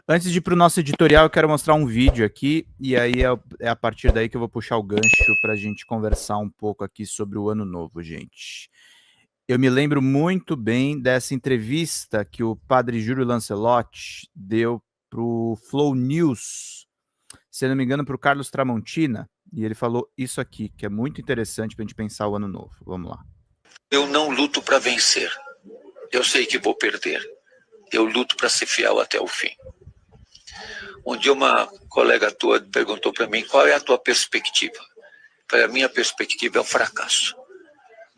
Antes de ir para o nosso editorial, eu quero mostrar um vídeo aqui, e aí é a partir daí que eu vou puxar o gancho para a gente conversar um pouco aqui sobre o ano novo, gente. Eu me lembro muito bem dessa entrevista que o padre Júlio Lancelotti deu para o Flow News, se não me engano, para o Carlos Tramontina, e ele falou isso aqui, que é muito interessante para a gente pensar o ano novo. Vamos lá. Eu não luto para vencer. Eu sei que vou perder. Eu luto para ser fiel até o fim. Um dia uma colega tua perguntou para mim, qual é a tua perspectiva? A minha perspectiva é o fracasso.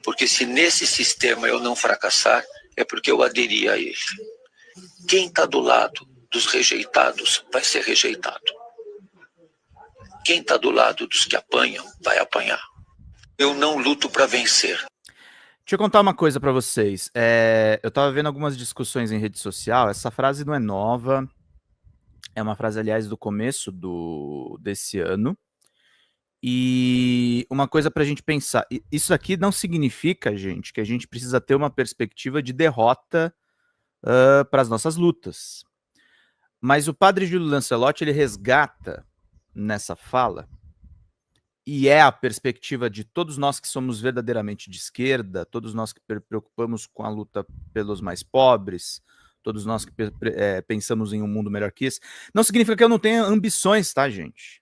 Porque se nesse sistema eu não fracassar, é porque eu aderi a ele. Quem está do lado dos rejeitados vai ser rejeitado. Quem está do lado dos que apanham, vai apanhar. Eu não luto para vencer. Deixa eu contar uma coisa para vocês. Eu estava vendo algumas discussões em rede social, essa frase não é nova, é uma frase, aliás, do começo desse ano. E uma coisa para a gente pensar, isso aqui não significa, gente, que a gente precisa ter uma perspectiva de derrota para as nossas lutas. Mas o padre Júlio Lancelotti, ele resgata nessa fala, e é a perspectiva de todos nós que somos verdadeiramente de esquerda, todos nós que preocupamos com a luta pelos mais pobres, todos nós que pensamos em um mundo melhor que esse. Não significa que eu não tenha ambições, tá, gente?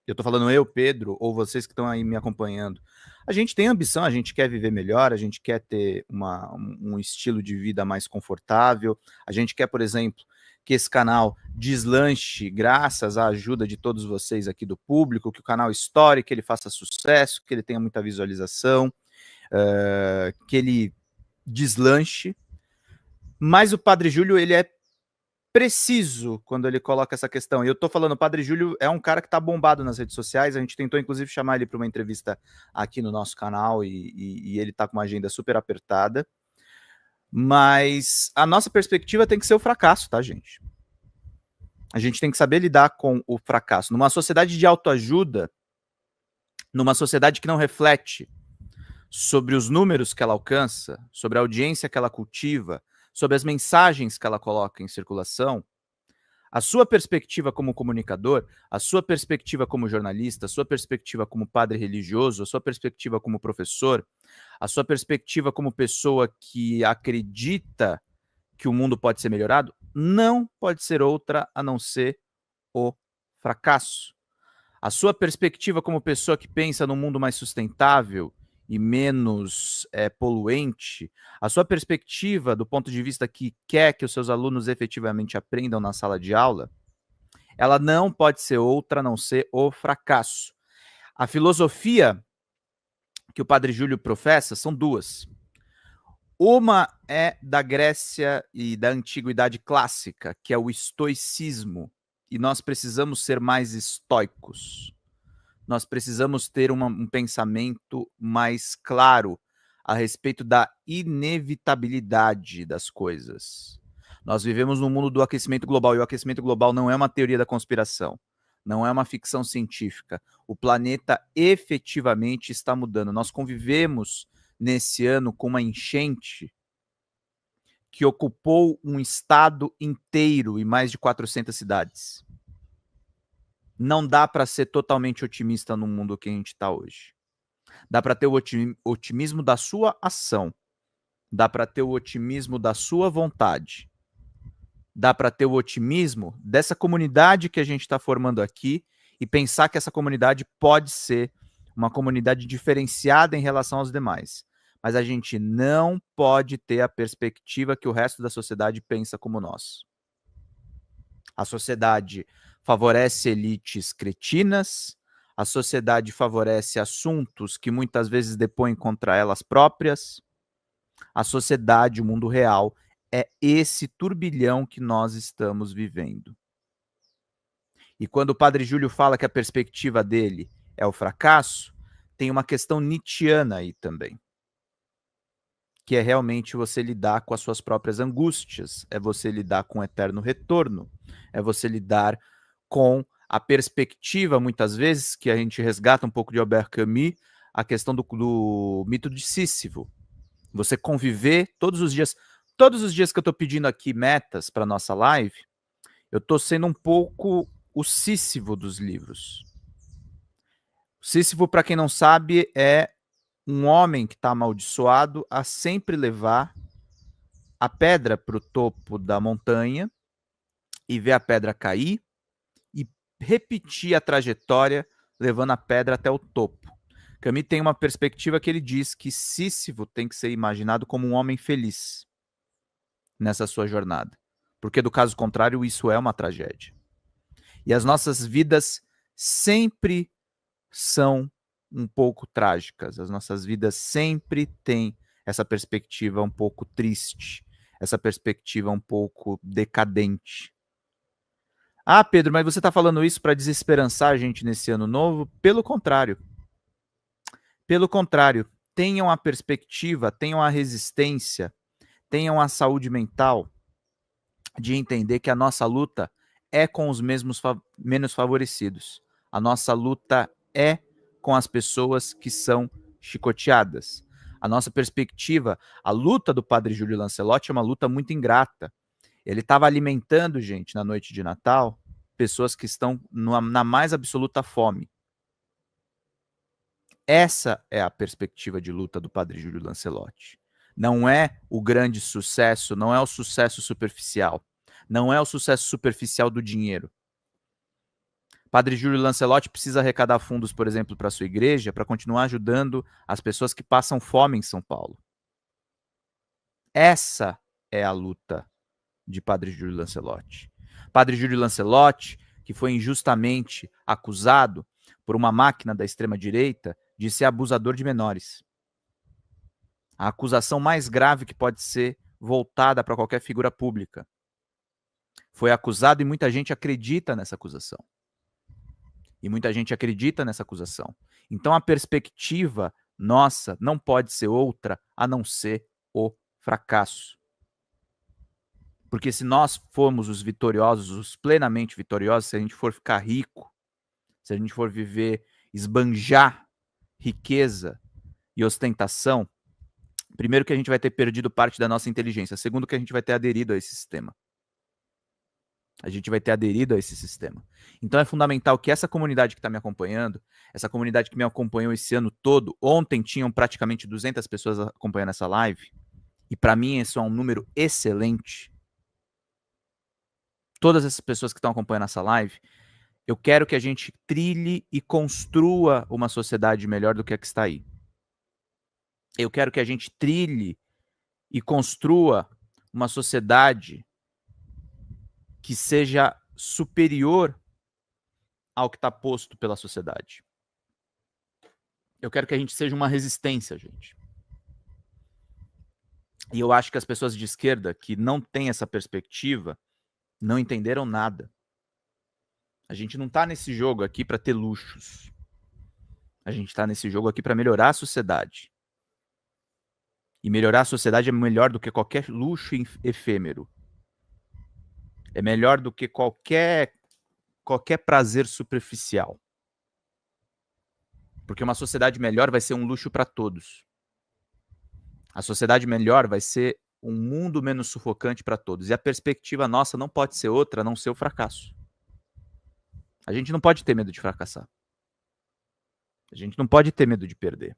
Eu tô falando eu, Pedro, ou vocês que estão aí me acompanhando. A gente tem ambição, a gente quer viver melhor, a gente quer ter um estilo de vida mais confortável, a gente quer, por exemplo, que esse canal deslanche graças à ajuda de todos vocês aqui do público, que o canal estoure, que ele faça sucesso, que ele tenha muita visualização, que ele deslanche. Mas o Padre Júlio, ele é preciso quando ele coloca essa questão. E eu tô falando, o Padre Júlio é um cara que tá bombado nas redes sociais, a gente tentou inclusive chamar ele para uma entrevista aqui no nosso canal e ele tá com uma agenda super apertada. Mas a nossa perspectiva tem que ser o fracasso, tá, gente? A gente tem que saber lidar com o fracasso. Numa sociedade de autoajuda, numa sociedade que não reflete sobre os números que ela alcança, sobre a audiência que ela cultiva, sobre as mensagens que ela coloca em circulação, a sua perspectiva como comunicador, a sua perspectiva como jornalista, a sua perspectiva como padre religioso, a sua perspectiva como professor, a sua perspectiva como pessoa que acredita que o mundo pode ser melhorado, não pode ser outra a não ser o fracasso. A sua perspectiva como pessoa que pensa num mundo mais sustentável e menos poluente, a sua perspectiva do ponto de vista que quer que os seus alunos efetivamente aprendam na sala de aula, ela não pode ser outra a não ser o fracasso. A filosofia que o Padre Júlio professa são duas. Uma é da Grécia e da Antiguidade Clássica, que é o estoicismo, e nós precisamos ser mais estoicos. Nós precisamos ter um pensamento mais claro a respeito da inevitabilidade das coisas. Nós vivemos num mundo do aquecimento global, e o aquecimento global não é uma teoria da conspiração, não é uma ficção científica. O planeta efetivamente está mudando. Nós convivemos nesse ano com uma enchente que ocupou um estado inteiro e mais de 400 cidades. Não dá para ser totalmente otimista no mundo que a gente está hoje. Dá para ter o otimismo da sua ação. Dá para ter o otimismo da sua vontade. Dá para ter o otimismo dessa comunidade que a gente está formando aqui e pensar que essa comunidade pode ser uma comunidade diferenciada em relação aos demais. Mas a gente não pode ter a perspectiva que o resto da sociedade pensa como nós. A sociedade favorece elites cretinas, a sociedade favorece assuntos que muitas vezes depõem contra elas próprias. A sociedade, o mundo real, é esse turbilhão que nós estamos vivendo. E quando o Padre Júlio fala que a perspectiva dele é o fracasso, tem uma questão nietzschiana aí também, que é realmente você lidar com as suas próprias angústias, é você lidar com o eterno retorno, é você lidar com a perspectiva, muitas vezes, que a gente resgata um pouco de Albert Camus, a questão do mito de Sísifo. Você conviver todos os dias que eu estou pedindo aqui metas para nossa live, eu estou sendo um pouco o Sísifo dos livros. Sísifo, para quem não sabe, é um homem que está amaldiçoado a sempre levar a pedra para o topo da montanha e ver a pedra cair e repetir a trajetória levando a pedra até o topo. Camus tem uma perspectiva que ele diz que Sísifo tem que ser imaginado como um homem feliz nessa sua jornada, porque do caso contrário isso é uma tragédia. E as nossas vidas sempre são um pouco trágicas, as nossas vidas sempre têm essa perspectiva um pouco triste, essa perspectiva um pouco decadente. Ah, Pedro, mas você está falando isso para desesperançar a gente nesse ano novo? Pelo contrário. Pelo contrário, tenham a perspectiva, tenham a resistência, tenham a saúde mental de entender que a nossa luta é com os mesmos menos favorecidos. A nossa luta é com as pessoas que são chicoteadas. A nossa perspectiva, a luta do padre Júlio Lancelotti é uma luta muito ingrata. Ele estava alimentando, gente, na noite de Natal, pessoas que estão na mais absoluta fome. Essa é a perspectiva de luta do padre Júlio Lancelotti. Não é o grande sucesso, não é o sucesso superficial. Não é o sucesso superficial do dinheiro. Padre Júlio Lancelotti precisa arrecadar fundos, por exemplo, para a sua igreja, para continuar ajudando as pessoas que passam fome em São Paulo. Essa é a luta de Padre Júlio Lancelotti. Padre Júlio Lancelotti, que foi injustamente acusado por uma máquina da extrema-direita de ser abusador de menores. A acusação mais grave que pode ser voltada para qualquer figura pública. Foi acusado e muita gente acredita nessa acusação. E muita gente acredita nessa acusação. Então a perspectiva nossa não pode ser outra a não ser o fracasso. Porque se nós formos os vitoriosos, os plenamente vitoriosos, se a gente for ficar rico, se a gente for viver, esbanjar riqueza e ostentação, primeiro que a gente vai ter perdido parte da nossa inteligência, segundo que a gente vai ter aderido a esse sistema. A gente vai ter aderido a esse sistema. Então é fundamental que essa comunidade que está me acompanhando, essa comunidade que me acompanhou esse ano todo, ontem tinham praticamente 200 pessoas acompanhando essa live, e para mim esse é um número excelente. Todas essas pessoas que estão acompanhando essa live, eu quero que a gente trilhe e construa uma sociedade melhor do que a que está aí. Eu quero que a gente trilhe e construa uma sociedade que seja superior ao que está posto pela sociedade. Eu quero que a gente seja uma resistência, gente. E eu acho que as pessoas de esquerda que não têm essa perspectiva não entenderam nada. A gente não está nesse jogo aqui para ter luxos. A gente está nesse jogo aqui para melhorar a sociedade. E melhorar a sociedade é melhor do que qualquer luxo efêmero. É melhor do que qualquer prazer superficial. Porque uma sociedade melhor vai ser um luxo para todos. A sociedade melhor vai ser um mundo menos sufocante para todos. E a perspectiva nossa não pode ser outra a não ser o fracasso. A gente não pode ter medo de fracassar. A gente não pode ter medo de perder.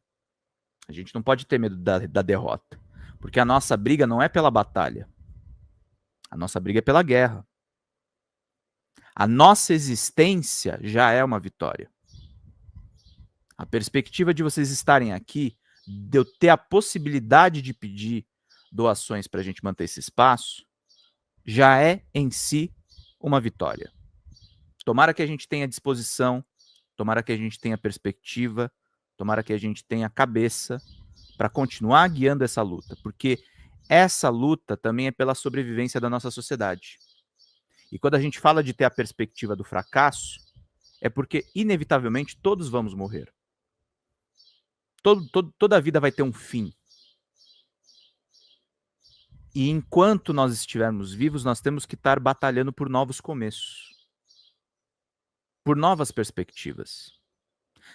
A gente não pode ter medo da derrota. Porque a nossa briga não é pela batalha. A nossa briga é pela guerra. A nossa existência já é uma vitória. A perspectiva de vocês estarem aqui, de eu ter a possibilidade de pedir doações para a gente manter esse espaço, já é em si uma vitória. Tomara que a gente tenha disposição, tomara que a gente tenha perspectiva, tomara que a gente tenha cabeça para continuar guiando essa luta, porque essa luta também é pela sobrevivência da nossa sociedade. E quando a gente fala de ter a perspectiva do fracasso, é porque, inevitavelmente, todos vamos morrer. Toda a vida vai ter um fim. E enquanto nós estivermos vivos, nós temos que estar batalhando por novos começos. Por novas perspectivas.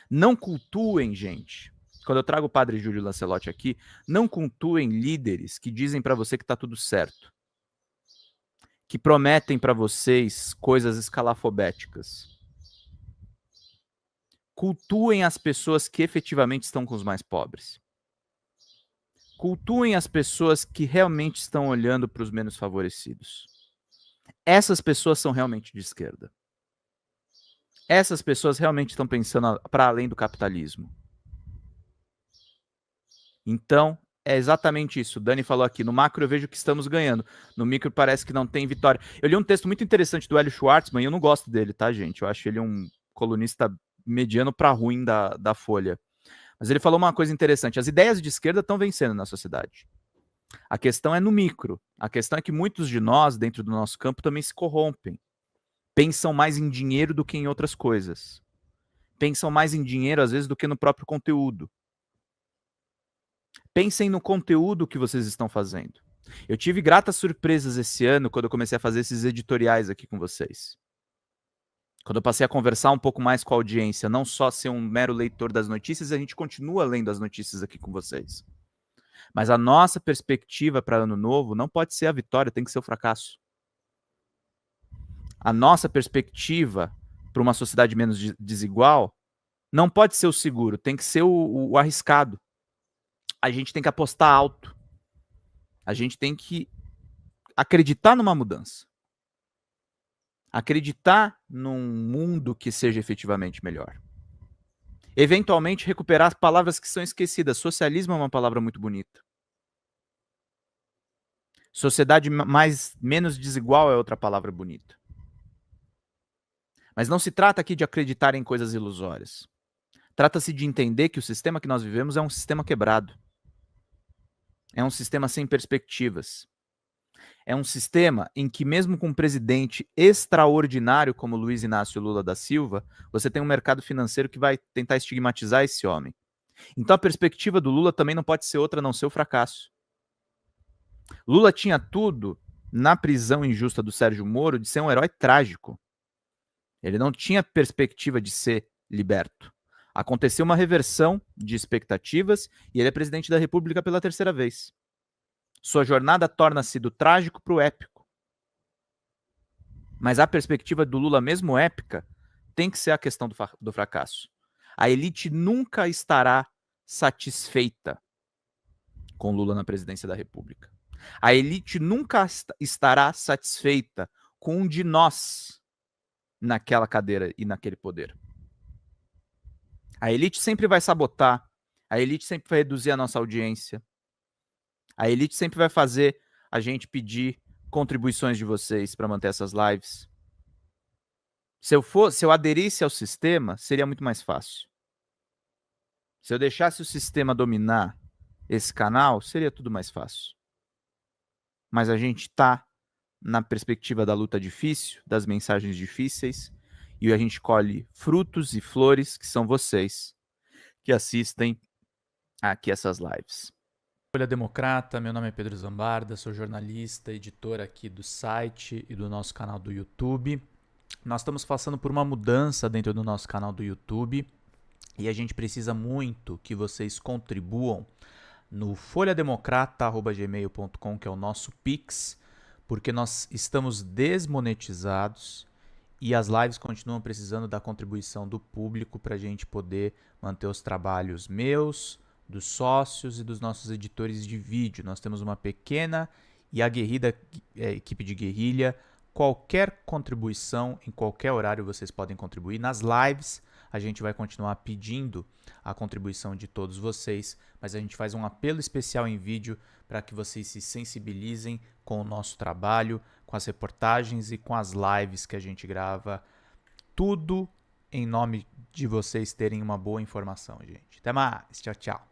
Não cultuem, gente. Quando eu trago o padre Júlio Lancelotti aqui, não cultuem líderes que dizem para você que está tudo certo. que prometem para vocês coisas escalafobéticas. Cultuem as pessoas que efetivamente estão com os mais pobres. Cultuem as pessoas que realmente estão olhando para os menos favorecidos. Essas pessoas são realmente de esquerda. Essas pessoas realmente estão pensando para além do capitalismo. Então, é exatamente isso. O Dani falou aqui, no macro eu vejo que estamos ganhando. No micro parece que não tem vitória. Eu li um texto muito interessante do Hélio Schwartzman, e eu não gosto dele, tá, gente? Eu acho ele um colunista mediano para ruim da Folha. Mas ele falou uma coisa interessante. As ideias de esquerda estão vencendo na sociedade. A questão é no micro. A questão é que muitos de nós, dentro do nosso campo, também se corrompem. Pensam mais em dinheiro do que em outras coisas. Pensam mais em dinheiro, às vezes, do que no próprio conteúdo. Pensem no conteúdo que vocês estão fazendo. Eu tive gratas surpresas esse ano quando eu comecei a fazer esses editoriais aqui com vocês. Quando eu passei a conversar um pouco mais com a audiência, não só ser um mero leitor das notícias, a gente continua lendo as notícias aqui com vocês. Mas a nossa perspectiva para ano novo não pode ser a vitória, tem que ser o fracasso. A nossa perspectiva para uma sociedade menos desigual não pode ser o seguro, tem que ser o arriscado. A gente tem que apostar alto. A gente tem que acreditar numa mudança. Acreditar num mundo que seja efetivamente melhor. Eventualmente recuperar as palavras que são esquecidas. Socialismo é uma palavra muito bonita. Sociedade menos desigual é outra palavra bonita. Mas não se trata aqui de acreditar em coisas ilusórias. Trata-se de entender que o sistema que nós vivemos é um sistema quebrado. É um sistema sem perspectivas. É um sistema em que, mesmo com um presidente extraordinário como Luiz Inácio Lula da Silva, você tem um mercado financeiro que vai tentar estigmatizar esse homem. Então a perspectiva do Lula também não pode ser outra a não ser o fracasso. Lula tinha tudo, na prisão injusta do Sérgio Moro, de ser um herói trágico. Ele não tinha perspectiva de ser liberto. Aconteceu uma reversão de expectativas e ele é presidente da República pela terceira vez. Sua jornada torna-se do trágico para o épico. Mas a perspectiva do Lula, mesmo épica, tem que ser a questão do fracasso. A elite nunca estará satisfeita com Lula na presidência da República. A elite nunca estará satisfeita com um de nós naquela cadeira e naquele poder. A elite sempre vai sabotar, a elite sempre vai reduzir a nossa audiência, a elite sempre vai fazer a gente pedir contribuições de vocês para manter essas lives. Se eu aderisse ao sistema, seria muito mais fácil. Se eu deixasse o sistema dominar esse canal, seria tudo mais fácil. Mas a gente está na perspectiva da luta difícil, das mensagens difíceis, e a gente colhe frutos e flores que são vocês que assistem aqui essas lives. Folha Democrata, meu nome é Pedro Zambarda, sou jornalista, editor aqui do site e do nosso canal do YouTube. Nós estamos passando por uma mudança dentro do nosso canal do YouTube e a gente precisa muito que vocês contribuam no folhademocrata@gmail.com, que é o nosso Pix, porque nós estamos desmonetizados e as lives continuam precisando da contribuição do público para a gente poder manter os trabalhos meus, dos sócios e dos nossos editores de vídeo. Nós temos uma pequena e aguerrida equipe de guerrilha. Qualquer contribuição, em qualquer horário vocês podem contribuir. Nas lives a gente vai continuar pedindo a contribuição de todos vocês, mas a gente faz um apelo especial em vídeo para que vocês se sensibilizem com o nosso trabalho, com as reportagens e com as lives que a gente grava. Tudo em nome de vocês terem uma boa informação, gente. Até mais. Tchau, tchau.